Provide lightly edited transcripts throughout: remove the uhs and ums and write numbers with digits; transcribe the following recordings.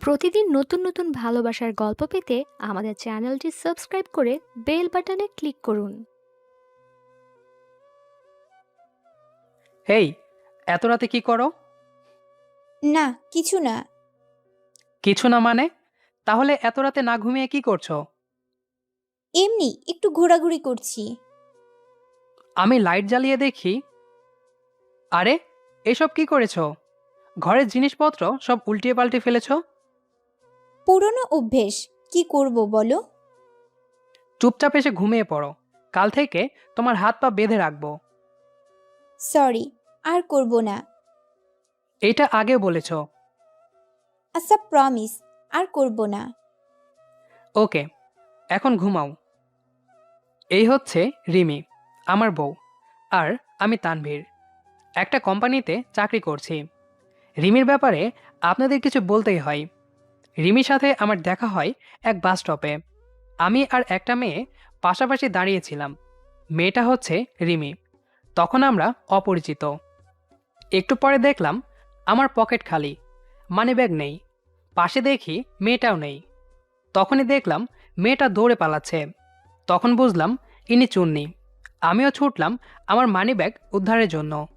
প্রতিদিন নতুন নতুন ভালোবাসার গল্প পেতে আমাদের চ্যানেলটি সাবস্ক্রাইব করে বেল বাটনে ক্লিক করুন। হেই, এত রাতে কি করো? না, কিছু না। কিছু না মানে? তাহলে এত রাতে না ঘুমিয়ে কি করছো? এমনি একটু ঘোরাঘুরি করছি। আমি লাইট জ্বালিয়ে দেখি। আরে, এসব কি করেছো? ঘরের জিনিসপত্র সব উল্টিয়ে পাল্টে ফেলেছো। পুরনো অভ্যেস, কি করব বলো? চুপচাপ এসে ঘুমিয়ে পড়ো। কাল থেকে তোমার হাত পা বেঁধে রাখবো। সরি, আর করব না। এটা আগেও বলেছো। আচ্ছা, প্রমিস, আর করব না। ওকে, এখন ঘুমাও। এই হচ্ছে রিমি, আমার বউ। আর আমি তানভীর, একটা কোম্পানিতে চাকরি করছি। রিমির ব্যাপারে আপনাদের কিছু বলতেই হয়। রিমির সাথে আমার দেখা হয় এক বাস স্টপে। আমি আর একটা মেয়ে পাশাপাশি দাঁড়িয়েছিলাম। মেয়েটা হচ্ছে রিমি। তখন আমরা অপরিচিত। একটু পরে দেখলাম আমার পকেট খালি, মানিব্যাগ নেই। পাশে দেখি মেয়েটাও নেই। তখনই দেখলাম মেয়েটা দৌড়ে পালাচ্ছে। তখন বুঝলাম ইনি চুন্নি। আমিও ছুটলাম আমার মানিব্যাগ উদ্ধারের জন্য।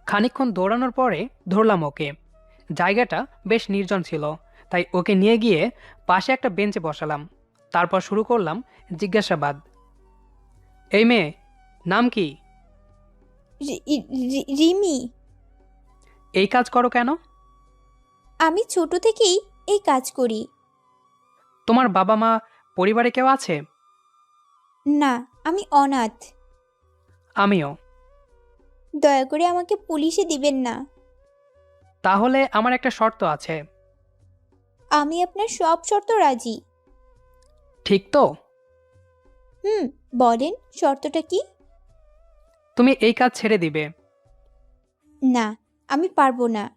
খানিকক্ষণ দৌড়ানোর পরে ধরলাম ওকে। জায়গাটা বেশ নির্জন ছিল, তাই ওকে নিয়ে গিয়ে পাশে একটা বেঞ্চে বসালাম। তারপর শুরু করলাম জিজ্ঞাসাবাদ। এই মেয়ে, নাম কি? রিমি। এই কাজ করো কেন? আমি ছোট থেকেই এই কাজ করি। তোমার বাবা মা, পরিবারে কেউ আছে? না, আমি অনাথ। আমিও। দয়া করে আমাকে পুলিশে দিবেন না। তাহলে আমার একটা শর্ত আছে। আমি আপনার সব শর্ত রাজি। ঠিক তো? হুম, বলেন শর্তটা কি? তুমি এই কাজ ছেড়ে দিবে। না, আমি পারবো না।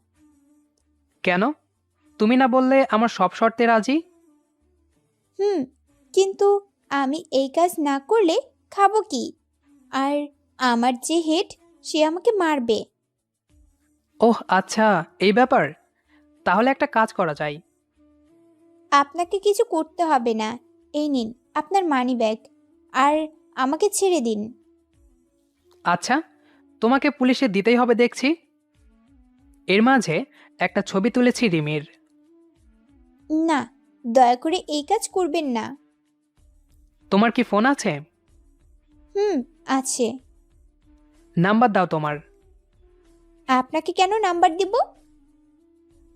কেন? তুমি না বললে আমার সব শর্তে রাজি? হুম, কিন্তু আমি এই কাজ না করলে খাবো কি? আর আমার যে হেড, সে আমাকে মারবে। ওহ আচ্ছা, এই ব্যাপার। তাহলে একটা কাজ করা যায়। আপনাকে কিছু করতে হবে না। এই নিন আপনার মানি ব্যাগ, আর আমাকে ছেড়ে দিন। আচ্ছা, তোমাকে পুলিশে দিতেই হবে দেখছি। এর মাঝে একটা ছবি তুলেছি রিমির। না, দয়া করে এই কাজ করবেন না। তোমার কি ফোন আছে? হুম, আছে। নাম্বার দাও তোমার। আপনাকে কেন নাম্বার দিব?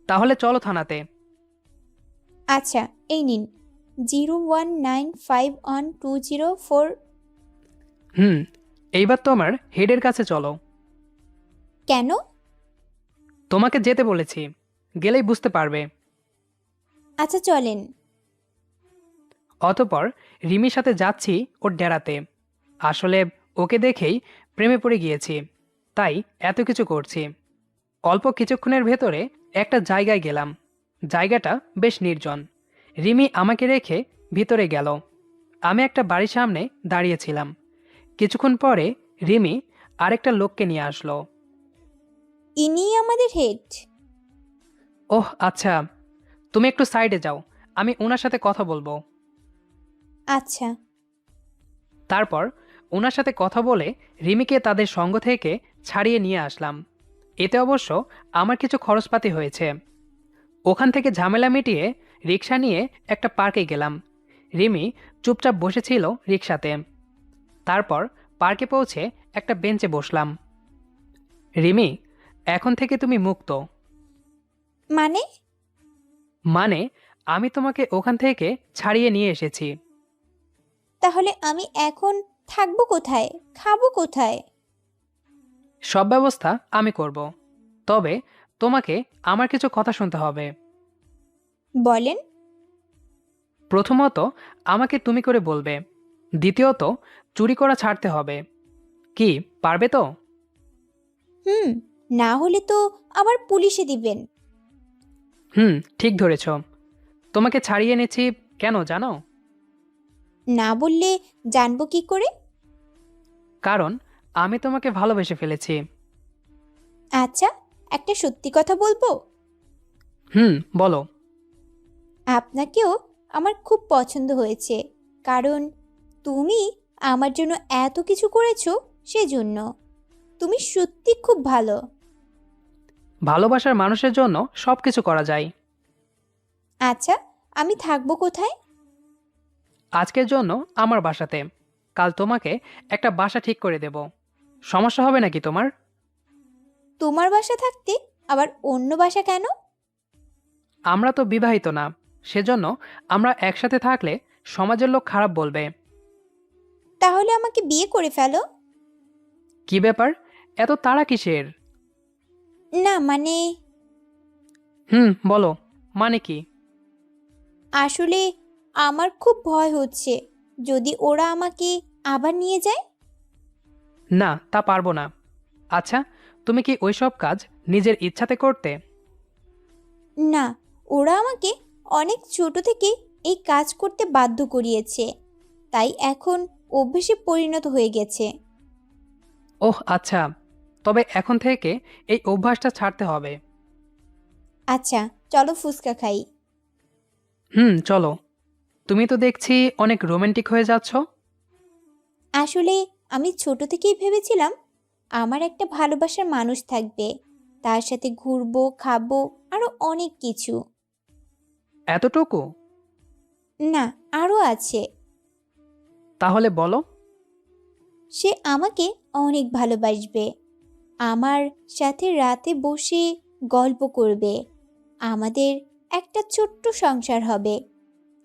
তাহলে চলো থানাতে। আচ্ছা, এই নিন 0195120 4। হুম, এইবার তোমার হেডের কাছে চলো। কেন? তোমাকে যেতে বলেছি, গেলেই বুঝতে পারবে। আচ্ছা, চলেন। অতপর রিমির সাথে যাচ্ছি ওর ডেরাতে। আসলে ওকে দেখেই প্রেমে পড়ে গিয়েছি, তাই এত কিছু করছি। অল্প কিছুক্ষণের ভেতরে একটা জায়গায় গেলাম। জায়গাটা বেশ নির্জন। রিমি আমাকে রেখে ভিতরে গেল। আমি একটা বাড়ির সামনে দাঁড়িয়েছিলাম। কিছুক্ষণ পরে রিমি আরেকটা লোককে নিয়ে আসলো। ইনি আমাদের হেড। ওহ আচ্ছা, তুমি একটু সাইডে যাও, আমি ওনার সাথে কথা বলবো। আচ্ছা। তারপর ওনার সাথে কথা বলে রিমিকে তাদের সঙ্গ থেকে ছাড়িয়ে নিয়ে আসলাম। এতে অবশ্য আমার কিছু খরচপাতি হয়েছে। ওখান থেকে ঝামেলা মিটিয়ে রিক্সা নিয়ে একটা পার্কে গেলাম। রিমি চুপচাপ বসেছিল রিক্সাতে। তারপর পার্কে পৌঁছে একটা বেঞ্চে বসলাম। রিমি, এখন থেকে তুমি মুক্ত। মানে? মানে, আমি তোমাকে ওখান থেকে ছাড়িয়ে নিয়ে এসেছি। তাহলে আমি এখন থাকবো কোথায়, খাবো কোথায়? সব ব্যবস্থা আমি করব। তবে তোমাকে আমার কিছু কথা শুনতে হবে। বলেন। প্রথমত, আমাকে তুমি করে বলবে। দ্বিতীয়ত, চুরি করা ছাড়তে হবে। কি, পারবে তো? হুম, না হলে তো আবার পুলিশে দিবেন। হুম, ঠিক ধরেছ। তোমাকে ছাড়িয়ে এনেছি কেন জানো? না বললে জানবো কি করে? কারণ আমি তোমাকে ভালোবেসে ফেলেছি। আচ্ছা, একটা সত্যি কথা বলবো। হুম, বলো। আপনাকেও আমার খুব পছন্দ হয়েছে, কারণ তুমি আমার জন্য এত কিছু করেছো সেজন্য। তুমি সত্যি খুব ভালো। ভালোবাসার মানুষের জন্য সব কিছু করা যায়। আচ্ছা, আমি থাকবো কোথায়? আজকের জন্য আমার বাসাতে, কাল তোমাকে একটা বাসা ঠিক করে দেব। সমস্যা হবে নাকি তোমার? তোমার বাসা থাকতে আবার অন্য বাসা কেন? আমরা তো বিবাহিত না, সেজন্য আমরা একসাথে থাকলে সমাজের লোক খারাপ বলবে। তাহলে আমাকে বিয়ে করে ফেলো। কি ব্যাপার, এত তাড়া কিসের? না মানে, বলো, মানে কি? আসলে আমার খুব ভয় হচ্ছে, যদি ওরা আমাকে আবার নিয়ে যায়। না, তা পারবো না। আচ্ছা, তুমি কি ওইসব কাজ নিজের ইচ্ছাতে করতে? না, ওরা আমাকে অনেক ছোট থেকে এই কাজ করতে বাধ্য করিয়েছে, তাই এখন অভ্যেসে পরিণত হয়ে গেছে। ওহ আচ্ছা, তবে এখন থেকে এই অভ্যাসটা ছাড়তে হবে। আচ্ছা, চলো ফুচকা খাই। চলো। তুমি তো দেখছি অনেক রোমান্টিক হয়ে যাচ্ছ। আসলে আমি ছোট থেকেই ভেবেছিলাম আমার একটা ভালোবাসার মানুষ থাকবে, তার সাথে ঘুরবো, খাবো, আরো অনেক কিছু। এতটুকু? না, আরো আছে। তাহলে বলো। সে আমাকে অনেক ভালোবাসবে, আমার সাথে রাতে বসে গল্প করবে, আমাদের একটা ছোট্ট সংসার হবে।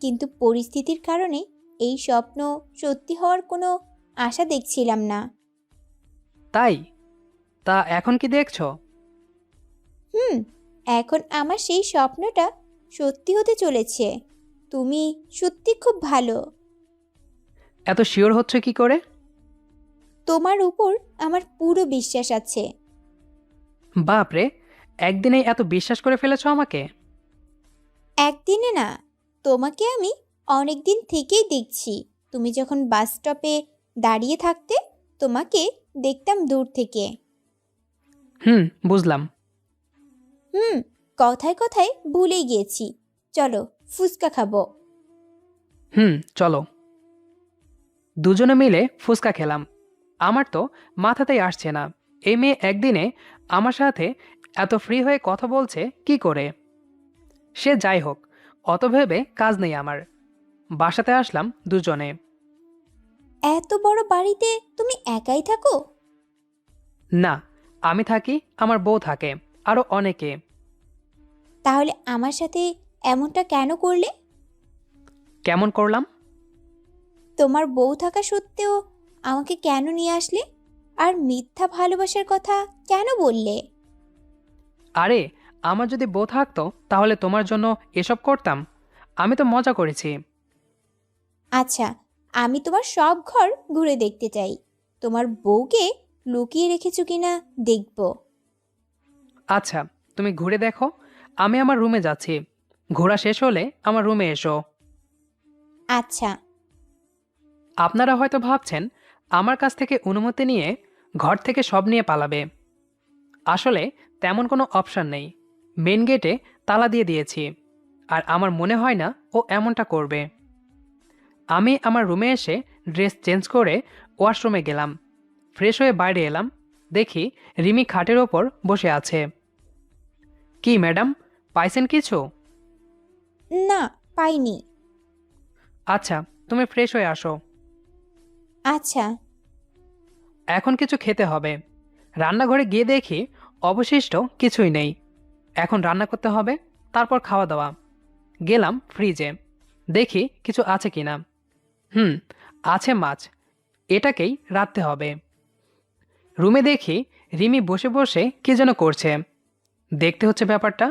কিন্তু পরিস্থিতির কারণে এই স্বপ্ন সত্যি হওয়ার কোনো আশা দেখছিলাম না। তাই? তা এখন কি দেখছো? হুম, এখন আমার সেই স্বপ্নটা সত্যি হতে চলেছে। তুমি সত্যি খুব ভালো। এত শিওর হচ্ছ কি করে? তোমার উপর আমার পুরো বিশ্বাস আছে। বাপরে, একদিনেই এত বিশ্বাস করে ফেলেছো আমাকে? একদিনে না, তোমাকে আমি অনেক দিন থেকেই দেখছি। তুমি যখন বাস স্টপে দাঁড়িয়ে থাকতে, তোমাকে দেখতাম দূর থেকে। বুঝলাম। হুম, কথায় কথায় ভুলেই গিয়েছি। চলো ফুচকা খাবো। চলো। দুজনে মিলে ফুচকা খেলাম। আমার তো মাথাতেই আসছে না, এই মেয়ে একদিনে আমার সাথে এত ফ্রি হয়ে কথা বলছে কি করে। সে যাই হোক, অত ভেবে কাজ নেই আমার। বাসাতে আসলাম দুজনে। এত বড় বাড়িতে তুমি একাই থাকো? না, আমি থাকি, আমার বউ থাকে, আরো অনেকে। তাহলে আমার সাথে এমনটা কেন করলে? কেমন করলাম? তোমার বউ থাকা সত্ত্বেও আমাকে কেন নিয়ে আসলে? আর মিথ্যা ভালোবাসার কথা কেন বললে? আরে, আমার যদি বউ থাকতো তাহলে তোমার জন্য এসব করতাম? আমি তো মজা করেছি। আচ্ছা, আমি তোমার সব ঘর ঘুরে দেখতে চাই। তোমার বউকে লুকিয়ে রেখেছো কিনা দেখব। আচ্ছা, তুমি ঘুরে দেখো, আমি আমার রুমে যাচ্ছি। ঘোরা শেষ হলে আমার রুমে এসো। আচ্ছা। আপনারা হয়তো ভাবছেন আমার কাছ থেকে অনুমতি নিয়ে ঘর থেকে সব নিয়ে পালাবে। আসলে তেমন কোনো অপশন নেই। মেন গেটে তালা দিয়ে দিয়েছি, আর আমার মনে হয় না ও এমনটা করবে। আমি আমার রুমে এসে ড্রেস চেঞ্জ করে ওয়াশরুমে গেলাম। ফ্রেশ হয়ে বাইরে এলাম, দেখি রিমি খাটের ওপর বসে আছে। কি ম্যাডাম, পাইছেন কিছু? না, পাইনি। আচ্ছা, তুমি ফ্রেশ হয়ে আসো। আচ্ছা। এখন কিছু খেতে হবে। রান্নাঘরে গিয়ে দেখি অবশিষ্ট কিছুই নেই। এখন রান্না করতে হবে, তারপর খাওয়া দাওয়া। গেলাম ফ্রিজে, দেখি কিছু আছে কিনা। হুম, আছে মাছ। এটাকেই রাঁধতে হবে। রুমে দেখি রিমি বসে বসে কি যেন করছে। দেখতে হচ্ছে ব্যাপারটা।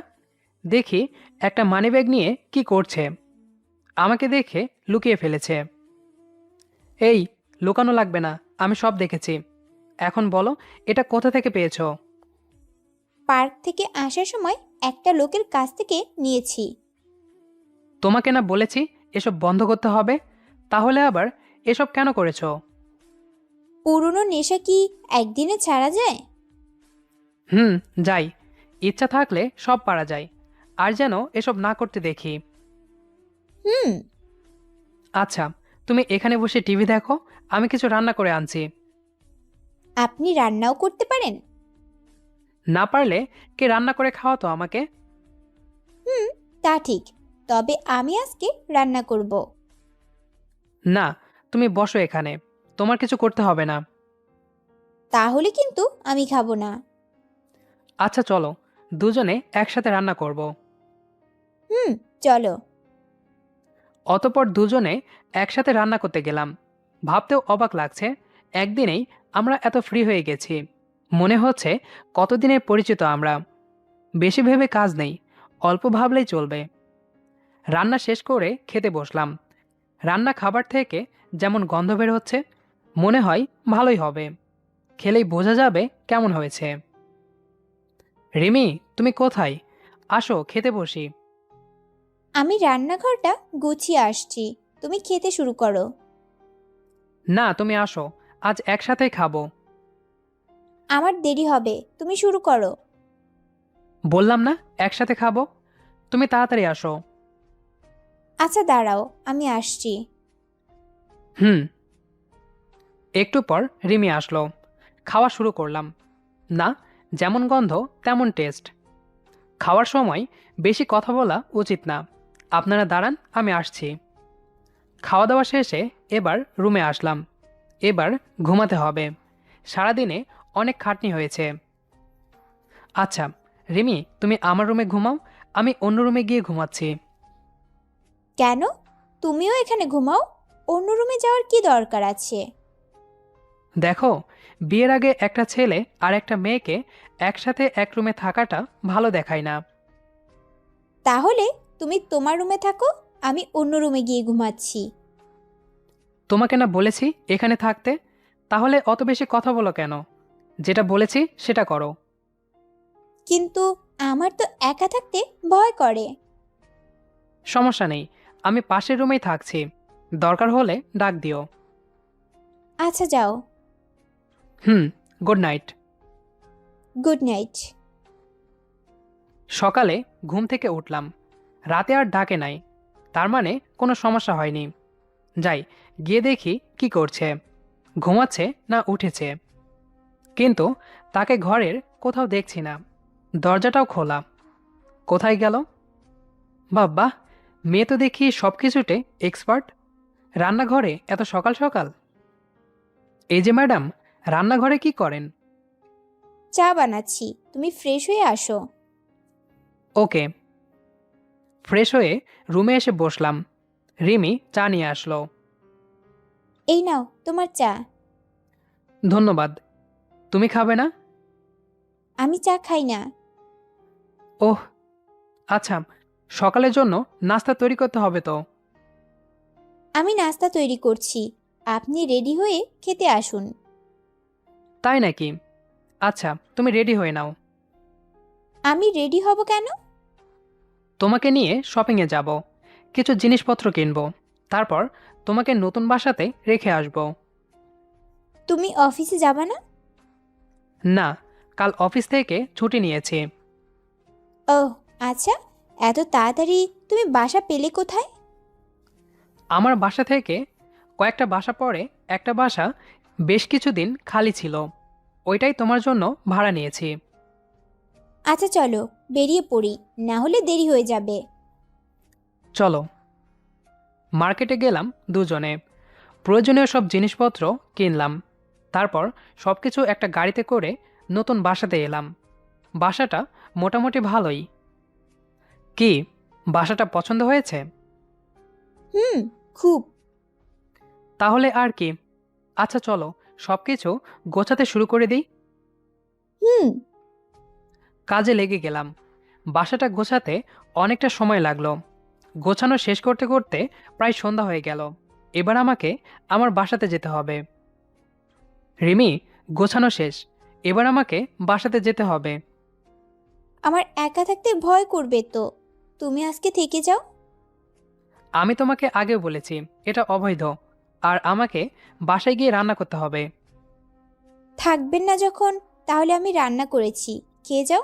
দেখি একটা মানিব্যাগ নিয়ে কি করছে। আমাকে দেখে লুকিয়ে ফেলেছে। এই, লুকানো লাগবে না, আমি সব দেখেছি। এখন বলো, এটা কোথা থেকে পেয়েছো? পার্ক থেকে আসার সময় একটা লোকের কাছ থেকে নিয়েছি। তোমাকে না বলেছি এসব বন্ধ করতে হবে? তাহলে আবার এসব কেন করেছো? পুরনো নেশা কি একদিনে ছাড়া যায়? হুম, যাই। ইচ্ছা থাকলে সব পারা যায়। আর যেন এসব না করতে দেখি। হুম। আচ্ছা, তুমি এখানে বসে টিভি দেখো, আমি কিছু রান্না করে আনছি। আপনি রান্নাও করতে পারেন? না পারলে কে রান্না করে খাওয়াতো আমাকে? হুম, তা ঠিক। তবে আমি আজকে রান্না করব। না, তুমি বসো এখানে, তোমার কিছু করতে হবে না। তাহলে কিন্তু আমি খাবো না। আচ্ছা চলো, দুজনে একসাথে রান্না করব। হুম, চলো। অতঃপর দুজনে একসাথে রান্না করতে গেলাম। ভাবতেও অবাক লাগছে, একদিনেই আমরা এত ফ্রি হয়ে গেছি। মনে হচ্ছে কতদিনের পরিচিত আমরা। বেশি ভেবে কাজ নেই, অল্প ভাবলেই চলবে। রান্না শেষ করে খেতে বসলাম। রান্না খাবার থেকে যেমন গন্ধ বের হচ্ছে, মনে হয় ভালোই হবে। খেলেই বোঝা যাবে কেমন হয়েছে। রিমি, তুমি কোথায়? আসো খেতে বসি। আমি রান্নাঘরটা গুছিয়ে আসছি, তুমি খেতে শুরু করো। না, তুমি আসো, আজ একসাথেই খাবো। আমার দেরি হবে, তুমি শুরু করো। বললাম না একসাথে খাবো, তুমি তাড়াতাড়ি আসো। আচ্ছা দাঁড়াও, আমি আসছি। হুম। একটু পর রিমি আসলো। খাওয়া শুরু করলাম। না, যেমন গন্ধ তেমন টেস্ট। খাওয়ার সময় বেশি কথা বলা উচিত না। আপনারা দাঁড়ান, আমি আসছি। খাওয়া দাওয়া শেষে এবার রুমে আসলাম। এবার ঘুমাতে হবে। সারাদিনে অনেক খাটনি হয়েছে। আচ্ছা রিমি, তুমি আমার রুমে ঘুমাও, আমি অন্য রুমে গিয়ে ঘুমাচ্ছি। কেন? তুমিও এখানে ঘুমাও, অন্য রুমে যাওয়ার কি দরকার আছে? দেখো, বিয়ের আগে একটা ছেলে আর একটা মেয়েকে একসাথে এক রুমে থাকাটা ভালো দেখায় না। তাহলে তুমি তোমার রুমে থাকো, আমি অন্য রুমে গিয়ে ঘুমাচ্ছি। তোমাকে না বলেছি এখানে থাকতে? তাহলে অত বেশি কথা বলো কেন? যেটা বলেছি সেটা করো। কিন্তু আমার তো একা থাকতে ভয় করে। সমস্যা নেই, আমি পাশের রুমেই থাকছি, দরকার হলে ডাক দিও। আচ্ছা যাও। হুম। Good night. Good night. সকালে ঘুম থেকে উঠলাম। রাতে আর ডাকে নাই, তার মানে কোনো সমস্যা হয়নি। যাই, গিয়ে দেখি কি করছে, ঘুমাচ্ছে না উঠেছে। কিন্তু তাকে ঘরের কোথাও দেখছি না। দরজাটাও খোলা। কোথায় গেল? বাবা, মেয়ে তো দেখি সব কিছুতে এক্সপার্ট। রান্নাঘরে এত সকাল সকাল? এই যে ম্যাডাম, রান্নাঘরে কি করেন? চা বানাচ্ছি, তুমি ফ্রেশ হয়ে আসো। ওকে। ফ্রেশ হয়ে রুমে এসে বসলাম। রিমি চা নিয়ে আসলো। এই নাও তোমার চা। ধন্যবাদ। তুমি খাবে না? আমি চা খাই না। ওহ, আচ্ছা, সকালের জন্য নাস্তা তৈরি করতে হবে তো। আমি নাস্তা তৈরি করছি, আপনি রেডি হয়ে খেতে আসুন। তাই নাকি? আচ্ছা, তুমি রেডি হয়ে নাও। আমি রেডি হব কেন? তোমাকে নিয়ে শপিংয়ে যাব, কিছু জিনিসপত্র কিনবো, তারপর তোমাকে নতুন বাসাতে রেখে আসব। তুমি অফিসে যাবা না? না, কাল অফিস থেকে ছুটি নিয়েছি। ওহ, আচ্ছা। এত তাড়াতাড়ি তুমি বাসা পেলে কোথায়? আমার বাসা থেকে কয়েকটা বাসা পরে একটা বাসা বেশ কিছুদিন খালি ছিল, ওইটাই তোমার জন্য ভাড়া নিয়েছি। আচ্ছা চলো, বেরিয়ে পড়ি, না হলে দেরি হয়ে যাবে। চলো। মার্কেটে গেলাম দুজনে, প্রয়োজনীয় সব জিনিসপত্র কিনলাম। তারপর সবকিছু একটা গাড়িতে করে নতুন বাসাতে এলাম। বাসাটা মোটামুটি ভালোই। কি, বাসাটা পছন্দ হয়েছে? হুম, খুব। তাহলে আর কি। আচ্ছা চলো, সবকিছু গোছাতে শুরু করে দিই। হুম। কাজে লেগে গেলাম। বাসাটা গোছাতে অনেকটা সময় লাগলো। গোছানো শেষ করতে করতে প্রায় সন্ধ্যা হয়ে গেল। এবার আমাকে আমার বাসাতে যেতে হবে। রিমি, গোছানো শেষ, এবার আমাকে বাসাতে যেতে হবে। আমার একা থাকতে ভয় করবে তো, তুমি আজকে থেকে যাও। আমি তোমাকে আগেও বলেছি এটা অবৈধ, আর আমাকে বাসায় গিয়ে রান্না করতে হবে। থাকবেন না যখন, তাহলে আমি রান্না করেছি, খেয়ে যাও।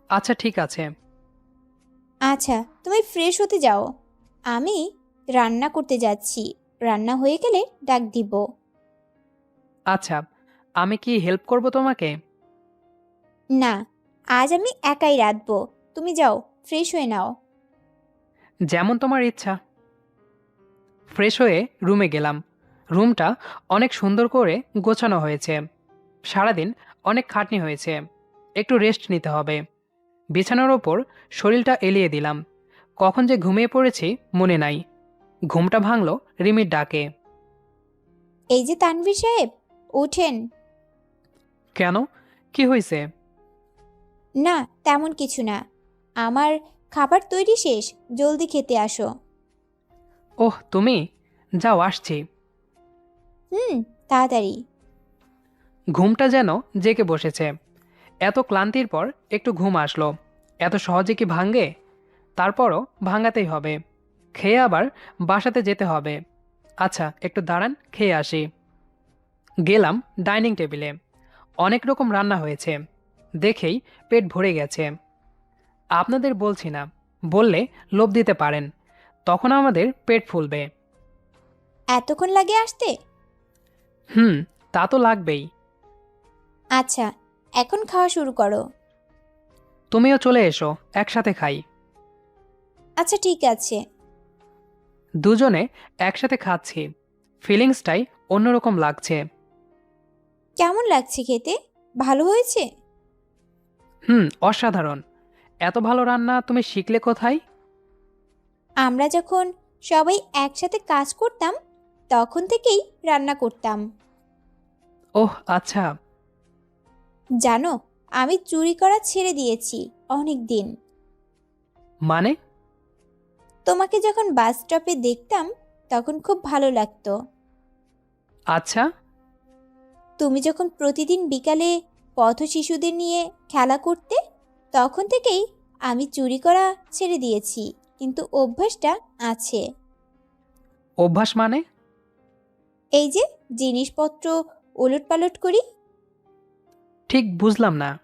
আচ্ছা ঠিক আছে। আচ্ছা, তুমি ফ্রেশ হতে যাও। আমি রান্না করতে যাচ্ছি, রান্না হয়ে গেলে ডাক দিব। আচ্ছা, আমি কি হেল্প করব তোমাকে? না, আজ আমি একাই রাঁধবো। তুমি যাও, ফ্রেশ হয়ে নাও। যেমন তোমার ইচ্ছা। ফ্রেশ হয়ে রুমে গেলাম। রুমটা অনেক সুন্দর করে গোছানো হয়েছে। সারাদিন অনেক খাটনি হয়েছে, একটু রেস্ট নিতে হবে। বিছানার ওপর শরীরটা এলিয়ে দিলাম। কখন যে ঘুমিয়ে পড়েছি মনে নাই। ঘুমটা ভাঙল রিমির ডাকে। এই যে তানভীর সাহেব, ওঠেন। কেন, কি হয়েছে? না, তেমন কিছু না। আমার খাবার তৈরি শেষ, জলদি খেতে আসো। ওহ তুমি, যাও আসছি। হুম, তাড়াতাড়ি। ঘুমটা যেন জেগে বসেছে। এত ক্লান্তির পর একটু ঘুম আসলো। এত সহজে কি ভাঙে? তারপরও ভাঙাতেই হবে। খেয়ে আবার বাসাতে যেতে হবে। আচ্ছা একটু দাঁড়ান, খেয়ে আসি। গেলাম ডাইনিং টেবিলে। অনেক রকম রান্না হয়েছে, দেখেই পেট ভরে গেছে। আপনাদের বলছি না, বললে লোভ দিতে পারেন, তখন আমাদের পেট ফুলবে। এতক্ষণ লাগে আসতে? হুম, তা তো লাগবেই। আচ্ছা, এখন খাওয়া শুরু করো। তুমিও চলে এসো, একসাথে খাই। আচ্ছা ঠিক আছে। দুজনে একসাথে খাচ্ছি, ফিলিংসটাই অন্যরকম লাগছে। কেমন লাগছে খেতে? ভালো হয়েছে? হুম, অসাধারণ। এত ভালো রান্না তুমি শিখলে কোথায়? আমরা যখন সবাই একসাথে কাজ করতাম, তখন থেকেই রান্না করতাম। ওহ আচ্ছা। জানো, আমি চুরি করা ছেড়ে দিয়েছি অনেক দিন। মানে? তোমাকে যখন বাস স্টপে দেখতাম, তখন খুব ভালো লাগতো। আচ্ছা। তুমি যখন প্রতিদিন বিকালে পথ শিশুদের নিয়ে খেলা করতে, তখন থেকেই আমি চুরি করা ছেড়ে দিয়েছি, কিন্তু অভ্যাসটা আছে। অভ্যাস মানে? এই যে জিনিসপত্র ওলটপালট করি। ঠিক বুঝলাম না।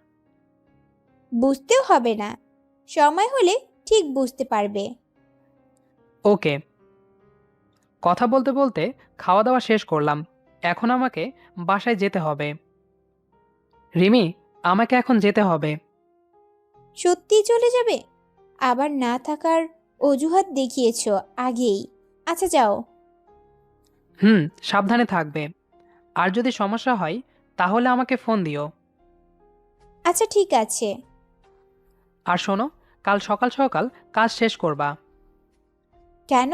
বুঝতেও হবে না, সময় হলে ঠিক বুঝতে পারবে। ওকে। কথা বলতে বলতে খাওয়া দাওয়া শেষ করলাম। এখন আমাকে বাসায় যেতে হবে। রিমি, আমাকে এখন যেতে হবে। সত্যিই চলে যাবে? আবার না থাকার অজুহাত দেখিয়েছো আগেই। আচ্ছা যাও। হুম, সাবধানে থাকবে। আর যদি সমস্যা হয় তাহলে আমাকে ফোন দিও। আচ্ছা ঠিক আছে। আর শোনো, কাল সকাল সকাল কাজ শেষ করবা। কেন?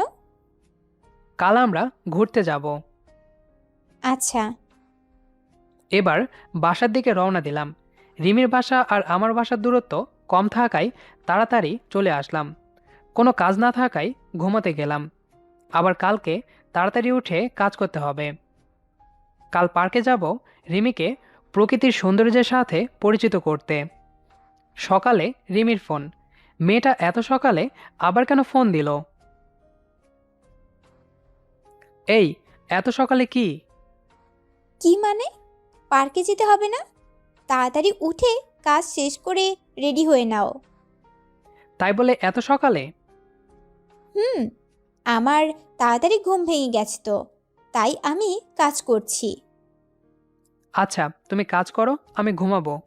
কাল আমরা ঘুরতে যাব। আচ্ছা। এবার বাসার দিকে রওনা দিলাম। রিমির বাসা আর আমার বাসার দূরত্ব কম থাকায় তাড়াতাড়ি চলে আসলাম। কোনো কাজ না থাকায় ঘুমোতে গেলাম। আবার কালকে তাড়াতাড়ি উঠে কাজ করতে হবে। কাল পার্কে যাব রিমিকে প্রকৃতির সৌন্দর্যের সাথে পরিচিত করতে। সকালে রিমির ফোন। মেয়েটা এত সকালে আবার কেন ফোন দিল? এই, এত সকালে কি? কি মানে? পার্কে যেতে হবে না? তাড়াতাড়ি উঠে কাজ শেষ করে রেডি হয়ে নাও। তাই বলে এত সকালে? হুম, আমার তাড়াতাড়ি ঘুম ভেঙে গেছে তো, তাই আমি কাজ করছি। আচ্ছা তুমি কাজ করো, আমি ঘুমাবো।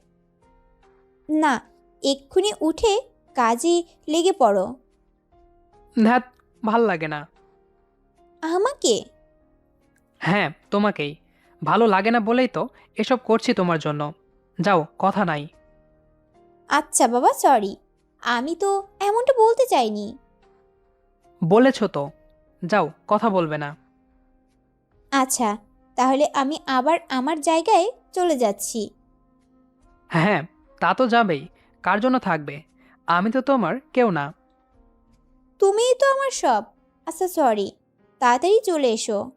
না, এক্ষুনি উঠে কাজে লেগে পড়ো। ধ্যাত, ভাল লাগে না। আমাকে? হ্যাঁ তোমাকেই। ভালো লাগে না বলেই তো এসব করছি তোমার জন্য। যাও, কথা নাই। আচ্ছা বাবা, সরি। আমি তো এমনটা বলতে চাইনি। বলেছ তো। যাও, কথা বলবে না। আচ্ছা, তাহলে আমি আবার আমার জায়গায় চলে যাচ্ছি। হ্যাঁ, তা তো যাবেই। কার জন্য থাকবে? আমি তো তোমার কেউ না। তুমিই তো আমার সব। আচ্ছা সরি, তাড়াতাড়ি চলে এসো।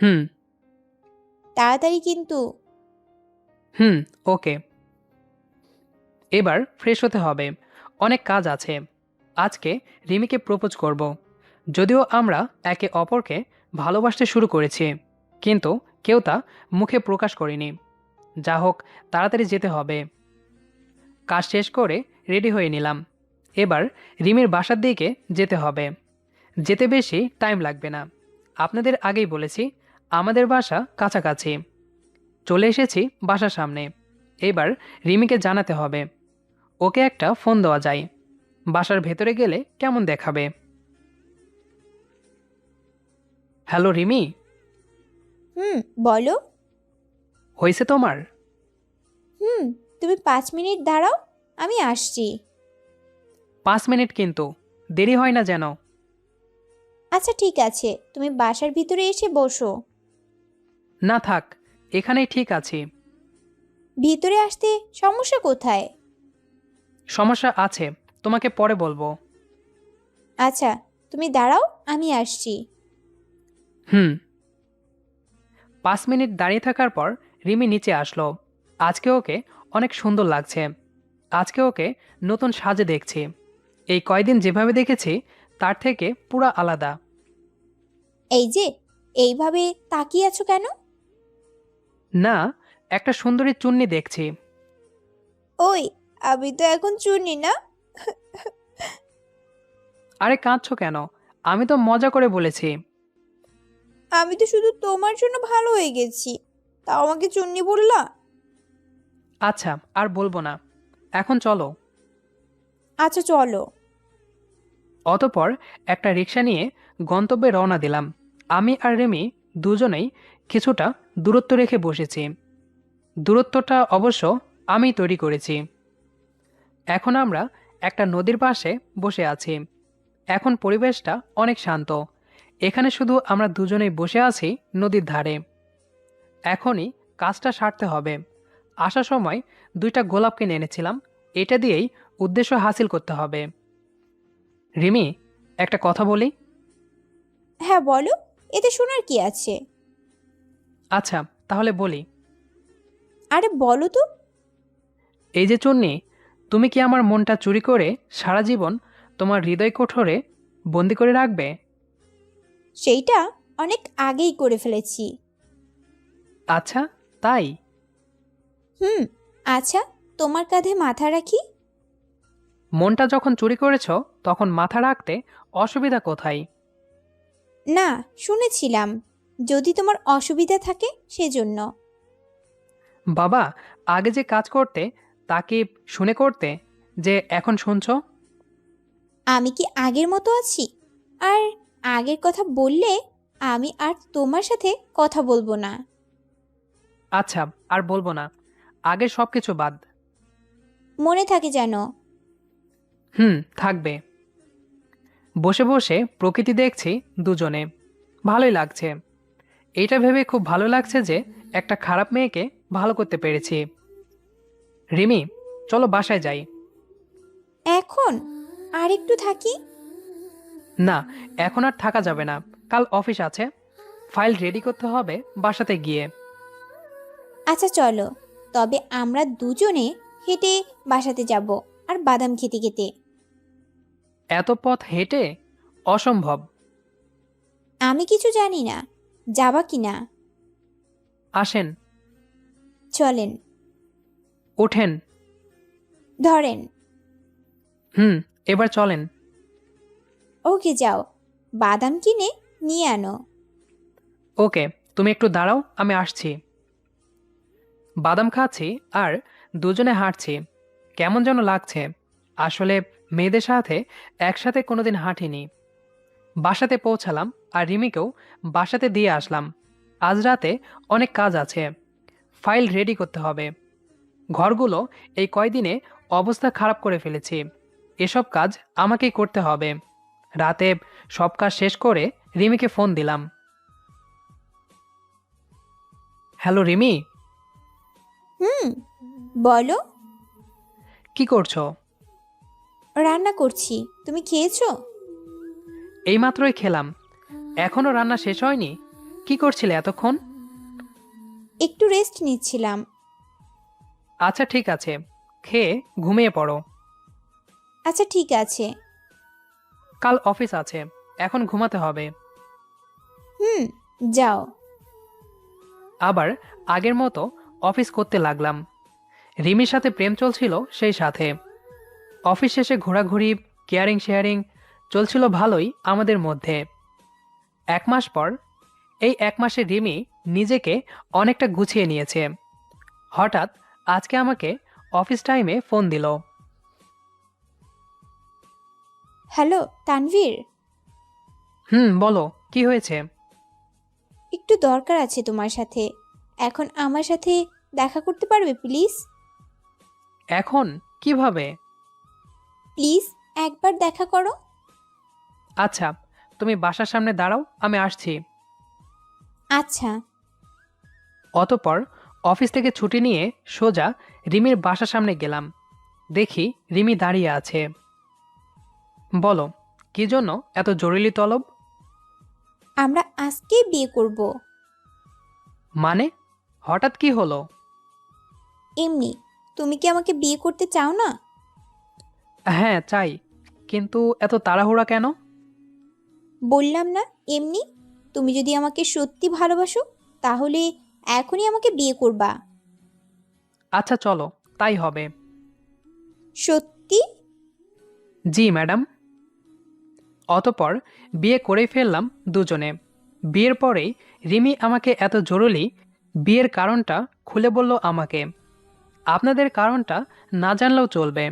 হুম। তাড়াতাড়ি কিন্তু। হুম। ওকে। এবার ফ্রেশ হতে হবে, অনেক কাজ আছে। আজকে রিমিকে প্রপোজ করব। যদিও আমরা একে অপরকে ভালোবাসতে শুরু করেছি, কিন্তু কেউ তা মুখে প্রকাশ করিনি। যা হোক, তাড়াতাড়ি যেতে হবে। কাজ শেষ করে রেডি হয়ে নিলাম। এবার রিমির বাসার দিকে যেতে হবে। যেতে বেশি টাইম লাগবে না। আপনাদের আগেই বলেছি আমাদের বাসা কাছাকাছি। চলে এসেছি বাসার সামনে। এবার রিমিকে জানাতে হবে। ওকে একটা ফোন দেওয়া যায়। বাসার ভেতরে গেলে কেমন দেখাবে। হ্যালো রিমি, হুম, বলো। হয়েছে তোমার? হুম, তুমি 5 মিনিট দাঁড়াও, আমি আসছি। 5 মিনিট কিন্তু, দেরি হয় না যেন। আচ্ছা ঠিক আছে, তুমি বাসার ভিতরে এসে বসো। না থাক, এখানেই ঠিক আছি। ভিতরে আসতে সমস্যা কোথায়? সমস্যা আছে, তোমাকে পরে বলবো। আচ্ছা, তুমি দাঁড়াও, আমি আসছি। হুম। 5 মিনিট দাঁড়িয়ে থাকার পর রিমি নিচে আসলো। আজকে ওকে অনেক সুন্দর লাগছে। আজকে ওকে নতুন সাজে দেখছি। এই কয়দিন যেভাবে দেখেছি তার থেকে পুরা আলাদা। এই যে, এইভাবে তাকিয়ে আছো কেন? না, একটা সুন্দরী চুন্নি দেখছি। ওই, আমি তো এখন চুনি না। আরে কাঁদছো কেন? আমি তো মজা করে বলেছি। আমি তো শুধু তোমার জন্য ভালো হয়ে গেছি, তাও আমাকে চুন্নি বললা? আচ্ছা, আর বলবো না। এখন চলো। আচ্ছা চলো। অতপর একটা রিক্সা নিয়ে গন্তব্যে রওনা দিলাম। আমি আর রেমি দুজনেই কিছুটা দূরত্ব রেখে বসেছি। দূরত্বটা অবশ্য আমি তৈরি করেছি। এখন আমরা একটা নদীর পাশে বসে আছি। এখন পরিবেশটা অনেক শান্ত। এখানে শুধু আমরা দুজনেই বসে আছি নদীর ধারে। এখনই কাজটা সারতে হবে। আসার সময় 2টা গোলাপ কিনে এনেছিলাম। এটা দিয়েই উদ্দেশ্য হাসিল করতে হবে। রিমি, একটা কথা বলি। হ্যাঁ বলো, এতে শোনার কি আছে? আচ্ছা, তাহলে বলি। আরে বলো তো। এই যে চুন্নি, তুমি কি আমার মনটা চুরি করে সারা জীবন তোমার হৃদয় কোঠরে বন্দি করে রাখবে? সেইটা অনেক আগেই করে ফেলেছি। আচ্ছা, তাই? হুম। আচ্ছা, তোমার কাঁধে মাথা রাখি? মনটা যখন চুরি করেছ তখন মাথা রাখতে অসুবিধা কোথায়? না, শুনেছিলাম, যদি তোমার অসুবিধা থাকে সেজন্য। বাবা, আগে যে কাজ করতে তা কি শুনে করতে, যে এখন শুনছো? আমি কি আগের মতো আছি? আর আগের কথা বললে আমি আর তোমার সাথে কথা বলবো না। আচ্ছা, আর বলবো না। আগে সব কিছু বাদ। মনে থাকে যেন। হুম, থাকবে। বসে বসে প্রকৃতি দেখছি দুজনে। ভালোই লাগছে। এটা ভেবে খুব ভালো লাগছে যে একটা খারাপ মেয়েকে ভালো করতে পেরেছি। রিমি, চলো বাসায় যাই। এখন আর একটু থাকি। না, এখন আর থাকা যাবে না। কাল অফিস আছে। ফাইল রেডি করতে হবে বাসাতে গিয়ে। আচ্ছা চলো, তবে আমরা দুজনে হেঁটে বাসাতে যাব, আর বাদাম খেতে খেতে। এত পথ হেঁটে? অসম্ভব। আমি কিছু জানি না, যাবা কি না? আসেন। চলেন। ওঠেন। ধরেন। হুম, এবার চলেন। ওকে যাও, বাদাম কিনে নিয়ে আনো। ওকে, তুমি একটু দাঁড়াও, আমি আসছি। বাদাম খাচ্ছি আর দুজনে হাঁটছি। কেমন যেন লাগছে। আসলে মেয়েদের সাথে একসাথে কোনোদিন হাঁটিনি। বাসাতে পৌঁছালাম আর রিমিকেও বাসাতে দিয়ে আসলাম। আজ রাতে অনেক কাজ আছে। ফাইল রেডি করতে হবে। ঘরগুলো এই কয়দিনে অবস্থা খারাপ করে ফেলেছি। এসব কাজ আমাকেই করতে হবে। রাতে সব কাজ শেষ করে রিমিকে ফোন দিলাম। হ্যালো রিমি, হুম, বলো। কি করছো? রান্না করছি, তুমি খেয়েছো? এইমাত্রই খেলাম। এখনো রান্না শেষ হয়নি? কি করছিলে এতক্ষণ? একটু রেস্ট নিচ্ছিলাম। আচ্ছা ঠিক আছে, খেয়ে ঘুমিয়ে পড়ো। আচ্ছা ঠিক আছে। কাল অফিস আছে, এখন ঘুমাতে হবে। হুম, যাও। আবার আগের মতো অফিস করতে লাগলাম। রিমির সাথে প্রেম চলছিল সেই সাথে। অফিস শেষে ঘোরাঘুরি, কেয়ারিং শেয়ারিং, চলছিল ভালোই আমাদের মধ্যে। 1 মাস পর, এই 1 মাসে রিমি নিজেকে অনেকটা গুছিয়ে নিয়েছে। হঠাৎ আজকে আমাকে অফিস টাইমে ফোন দিল। হ্যালো তানভীর, বলো, কি হয়েছে? একটু দরকার আছে তোমার সাথে। এখন আমার সাথে দেখা করতে পারবে প্লিজ? এখন? কিভাবে? প্লিজ একবার দেখা করো। আচ্ছা, তুমি বাসার সামনে দাঁড়াও, আমি আসছি। আচ্ছা। অতঃপর অফিস থেকে ছুটি নিয়ে সোজা রিমির বাসার সামনে গেলাম। দেখি রিমি দাঁড়িয়ে আছে। বলো, কি জন্য এত জরুরি তলব? আমরা আজকেই বিয়ে করব। মানে, হঠাৎ কি হলো? এমনি। তুমি কি আমাকে বিয়ে করতে চাও না? হ্যাঁ চাই, কিন্তু এত তাড়াহুড়া কেন? বললাম না, এমনি। তুমি যদি আমাকে সত্যি ভালোবাসো তাহলে এখনই আমাকে বিয়ে করবা। আচ্ছা চলো, তাই হবে। সত্যি? জি ম্যাডাম। অতঃপর বিয়ে করেই ফেললাম দুজনে। বিয়ের পরেই রিমি আমাকে এত জরুরি বিয়ের কারণটা খুলে বলল আমাকে। আপনাদের কারণটা না জানলেও চলবে।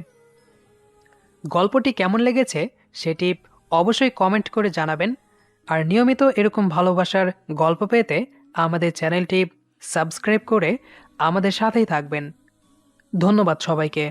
গল্পটি কেমন লেগেছে সেটি অবশ্যই কমেন্ট করে জানাবেন। আর নিয়মিত এরকম ভালোবাসার গল্প পেতে আমাদের চ্যানেলটি সাবস্ক্রাইব করে আমাদের সাথেই থাকবেন। ধন্যবাদ সবাইকে।